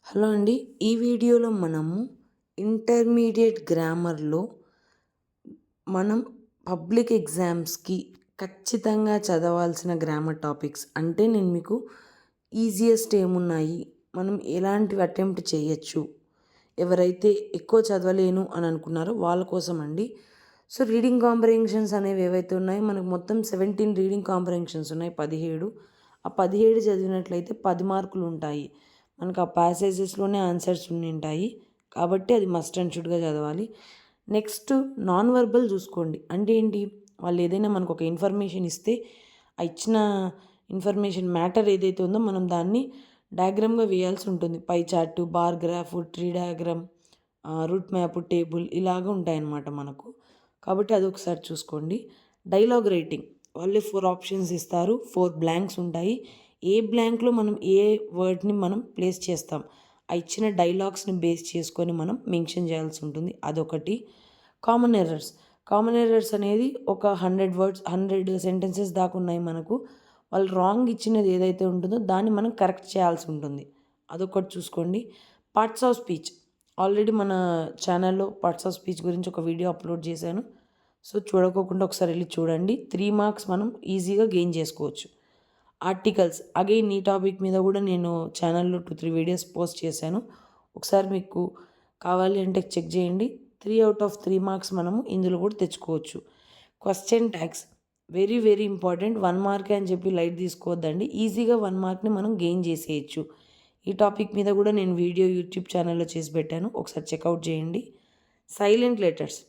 Hello అండి. ఈ వీడియోలో మనము ఇంటర్మీడియట్ గ్రామర్లో మనం పబ్లిక్ ఎగ్జామ్స్కి ఖచ్చితంగా చదవాల్సిన గ్రామర్ టాపిక్స్ అంటే నేను మీకు ఈజియెస్ట్ ఏమున్నాయి, మనం ఎలాంటివి అటెంప్ట్ చేయొచ్చు, ఎవరైతే ఎక్కువ చదవలేను అని అనుకున్నారో వాళ్ళ కోసం అండి. సో రీడింగ్ కాంప్రహెన్షన్స్ అనేవి ఏవైతే ఉన్నాయో మనకు మొత్తం 17 రీడింగ్ కాంప్రహెన్షన్స్ ఉన్నాయి, 17. ఆ 17 చదివినట్లయితే 10 మార్కులు ఉంటాయి. మనకు ఆ ప్యాసేజెస్లోనే ఆన్సర్స్ ఉంటాయి కాబట్టి అది మస్ట్ అండ్ షుడ్గా చదవాలి. నెక్స్ట్ నాన్ వర్బల్ చూసుకోండి. అంటే ఏంటి, వాళ్ళు ఏదైనా మనకు ఒక ఇన్ఫర్మేషన్ ఇస్తే ఆ ఇచ్చిన ఇన్ఫర్మేషన్ మ్యాటర్ ఏదైతే ఉందో మనం దాన్ని డయాగ్రామ్గా వేయాల్సి ఉంటుంది. Pie chart, bar graph, tree diagram, root map, table ఇలాగ ఉంటాయన్నమాట మనకు. కాబట్టి అది ఒకసారి చూసుకోండి. డైలాగ్ రైటింగ్ వాళ్ళే 4 ఆప్షన్స్ ఇస్తారు, 4 బ్లాంక్స్ ఉంటాయి. ఏ బ్లాంక్లో మనం ఏ వర్డ్ని మనం ప్లేస్ చేస్తాం, ఆ ఇచ్చిన డైలాగ్స్ని బేస్ చేసుకొని మనం మెన్షన్ చేయాల్సి ఉంటుంది. అదొకటి. కామన్ ఎర్రర్స్ అనేది ఒక 100 వర్డ్స్ 100 సెంటెన్సెస్ దాకా ఉన్నాయి మనకు. వాళ్ళు రాంగ్ ఇచ్చినది ఏదైతే ఉంటుందో దాన్ని మనం కరెక్ట్ చేయాల్సి ఉంటుంది. అదొకటి చూసుకోండి. పార్ట్స్ ఆఫ్ స్పీచ్ ఆల్రెడీ మన ఛానల్లో పార్ట్స్ ఆఫ్ స్పీచ్ గురించి ఒక వీడియో అప్లోడ్ చేశాను. సో చూడకోకుండా ఒకసారి వెళ్ళి చూడండి. 3 మార్క్స్ మనం ఈజీగా గెయిన్ చేసుకోవచ్చు. ఆర్టికల్స్ అగైన్ ఈ టాపిక్ మీద కూడా నేను ఛానల్లో 2-3 వీడియోస్ పోస్ట్ చేశాను. ఒకసారి మీకు కావాలి అంటే చెక్ చేయండి. 3/3 మార్క్స్ మనము ఇందులో కూడా తెచ్చుకోవచ్చు. Question tags very very important. 1 mark అని చెప్పి లైట్ తీసుకోవద్దండి. ఈజీగా 1 మార్క్ని మనం గెయిన్ చేసేయచ్చు. ఈ టాపిక్ మీద కూడా నేను వీడియో యూట్యూబ్ ఛానల్లో చేసి పెట్టాను, ఒకసారి చెక్అవుట్ చేయండి. సైలెంట్ లెటర్స్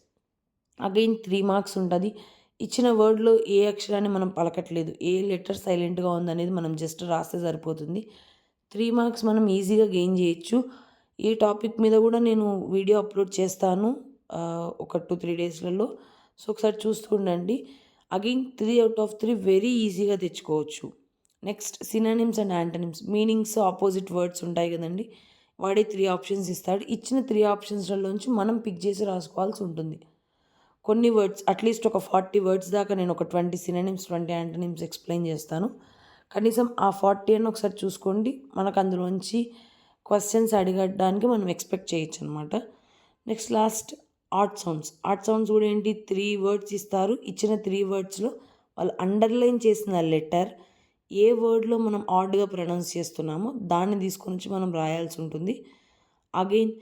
అగైన్ 3 మార్క్స్ ఉంటుంది. ఇచ్చిన వర్డ్లో ఏ అక్షరాన్ని మనం పలకట్లేదు, ఏ లెటర్ సైలెంట్గా ఉందనేది మనం జస్ట్ రాస్తే సరిపోతుంది. 3 మార్క్స్ మనం ఈజీగా గెయిన్ చేయొచ్చు. ఈ టాపిక్ మీద కూడా నేను వీడియో అప్లోడ్ చేస్తాను ఒక 2-3 డేస్లలో. సో ఒకసారి చూస్తూ ఉండండి. అగైన్ 3/3 వెరీ ఈజీగా తెచ్చుకోవచ్చు. Next synonyms and antonyms, meanings opposite words ఉంటాయి కదండి. వాడే 3 ఆప్షన్స్ ఇస్తాడు. ఇచ్చిన 3 ఆప్షన్స్లోంచి మనం పిక్ చేసి రాసుకోవాల్సి ఉంటుంది. కొన్ని వర్డ్స్ అట్లీస్ట్ ఒక 40 వర్డ్స్ దాకా నేను ఒక 20 సినానిమ్స్ 20 యాంటనిమ్స్ ఎక్స్ప్లెయిన్ చేస్తాను. కనీసం ఆ 40 అని ఒకసారి చూసుకోండి. మనకు అందులోంచి క్వశ్చన్స్ అడగడానికి మనం ఎక్స్పెక్ట్ చేయొచ్చు అనమాట. నెక్స్ట్ లాస్ట్ ఆడ్ సౌండ్స్ కూడా ఏంటి, 3 వర్డ్స్ ఇస్తారు. ఇచ్చిన 3 వర్డ్స్లో వాళ్ళు అండర్లైన్ చేసిన లెటర్ ఏ వర్డ్లో మనం ఆడ్గా ప్రొనౌన్స్ చేస్తున్నామో దాన్ని తీసుకొని వచ్చి మనం రాయాల్సి ఉంటుంది. అగైన్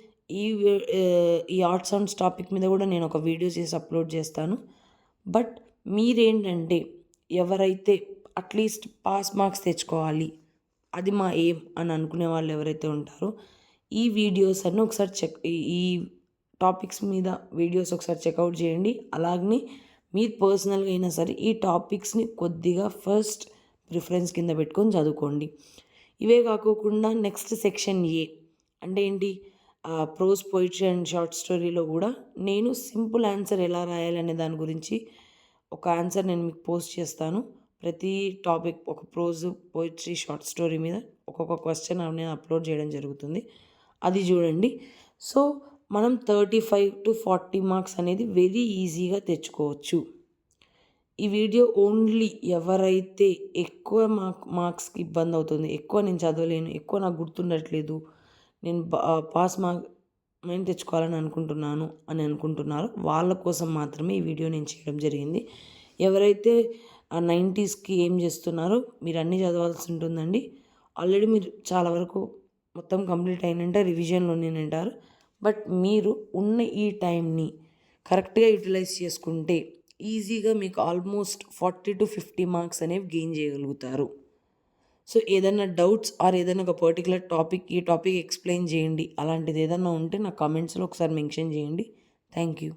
ఈ ఆడ్ సౌండ్స్ టాపిక్ మీద కూడా నేను ఒక వీడియో చేసి అప్లోడ్ చేస్తాను. బట్ మీరేంటంటే ఎవరైతే అట్లీస్ట్ పాస్ మార్క్స్ తెచ్చుకోవాలి, అది మా ఎయిమ్ అని అనుకునే వాళ్ళు ఎవరైతే ఉంటారో ఈ వీడియోస్ అన్నీ ఒకసారి ఈ టాపిక్స్ మీద వీడియోస్ ఒకసారి చెక్అవుట్ చేయండి. అలాగని మీరు పర్సనల్గా అయినా సరే ఈ టాపిక్స్ని కొద్దిగా ఫస్ట్ ప్రిఫరెన్స్ కింద పెట్టుకొని చదువుకోండి. ఇవే కాకోకుండా నెక్స్ట్ సెక్షన్ ఏ అంటే ఏంటి, ప్రోజ్, పోయిట్రీ అండ్ షార్ట్ స్టోరీలో కూడా నేను సింపుల్ ఆన్సర్ ఎలా రాయాలనే దాని గురించి ఒక ఆన్సర్ నేను మీకు పోస్ట్ చేస్తాను. ప్రతి టాపిక్ ఒక ప్రోజ్, పోయిట్రీ, షార్ట్ స్టోరీ మీద ఒక్కొక్క క్వశ్చన్ నేను అప్లోడ్ చేయడం జరుగుతుంది. అది చూడండి. సో మనం 35-40 మార్క్స్ అనేది వెరీ ఈజీగా తెచ్చుకోవచ్చు. ఈ వీడియో ఓన్లీ ఎవరైతే ఎక్కువ మార్క్స్కి ఇబ్బంది అవుతుంది, ఎక్కువ నేను చదవలేను, ఎక్కువ నాకు గుర్తుండట్లేదు, నేను పాస్ మార్క్ నేను తెచ్చుకోవాలని అనుకుంటున్నాను అని అనుకుంటున్నారో వాళ్ళ కోసం మాత్రమే ఈ వీడియో నేను చేయడం జరిగింది. ఎవరైతే ఆ 90స్కి ఏం చేస్తున్నారో మీరు అన్నీ చదవాల్సి ఉంటుందండి. ఆల్రెడీ మీరు చాలా వరకు మొత్తం కంప్లీట్ అయినంటే రివిజన్లోనేనంటారు. బట్ మీరు ఉన్న ఈ టైంని కరెక్ట్గా యూటిలైజ్ చేసుకుంటే ఈజీగా మీకు ఆల్మోస్ట్ 40-50 మార్క్స్ అనేవి గెయిన్ చేయగలుగుతారు. సో ఏదైనా డౌట్స్ ఆర్ ఏదైనా ఒక పర్టికులర్ టాపిక్, ఈ టాపిక్ ఎక్స్ప్లెయిన్ చేయండి అలాంటిది ఏదైనా ఉంటే నా కామెంట్స్లో ఒకసారి మెన్షన్ చేయండి. Thank you.